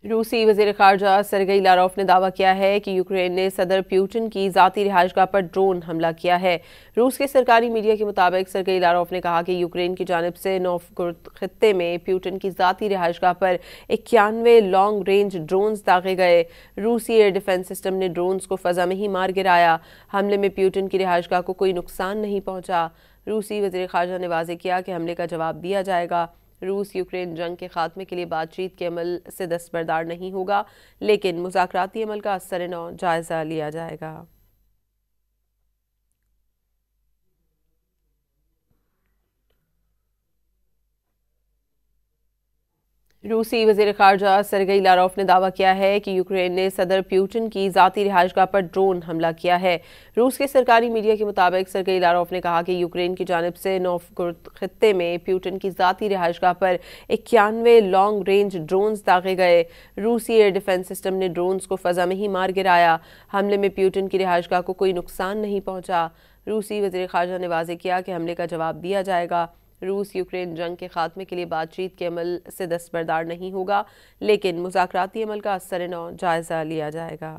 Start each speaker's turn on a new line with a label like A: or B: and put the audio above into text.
A: रूसी वज़ीर ख़ारजा सरगई लारोफ ने दावा किया है कि यूक्रेन ने सदर प्यूटिन की ज़ाती रिहाइशगाह पर ड्रोन हमला किया है। रूस के सरकारी मीडिया के मुताबिक सरगई लारोफ ने कहा कि यूक्रेन की जानिब से नोवगोरोद खित्ते में प्यूटिन की ज़ाती रिहाइशगाह पर 91 लॉन्ग रेंज ड्रोन्स दागे गए। रूसी एयर डिफेंस सिस्टम ने ड्रोन्स को फ़ज़ा में ही मार गिराया। हमले में प्यूटिन की रिहाइशगाह को कोई नुकसान नहीं पहुंचा। रूसी वज़ीर ख़ारजा ने वाज़ेह किया कि हमले का जवाब दिया जाएगा। रूस यूक्रेन जंग के खात्मे के लिए बातचीत के अमल से दस्तबरदार नहीं होगा, लेकिन मुज़ाकराती अमल का असर-ए-नौ जायज़ा लिया जाएगा। रूसी वज़ीर ख़ारजा सरगई लारोफ ने दावा किया है कि यूक्रेन ने सदर प्यूटिन की ज़ाती रिहाइशगाह पर ड्रोन हमला किया है। रूस के सरकारी मीडिया के मुताबिक सरगई लारोफ ने कहा कि यूक्रेन की जानिब से नोवगोरोद खित्ते में प्यूटिन की ज़ाती रिहाइशगाह पर 91 लॉन्ग रेंज ड्रोन्स दागे गए। रूसी एयर डिफेंस सिस्टम ने ड्रोन्स को फ़ज़ा में ही मार गिराया। हमले में प्यूटिन की रिहाइशगाह को कोई नुकसान नहीं पहुंचा। रूसी वज़ीर ख़ारजा ने वाज़ेह किया कि हमले का जवाब दिया जाएगा। रूस यूक्रेन जंग के खात्मे के लिए बातचीत के अमल से दस्तबरदार नहीं होगा, लेकिन मुज़ाकराती अमल का असर-ए-नौ जायज़ा लिया जाएगा।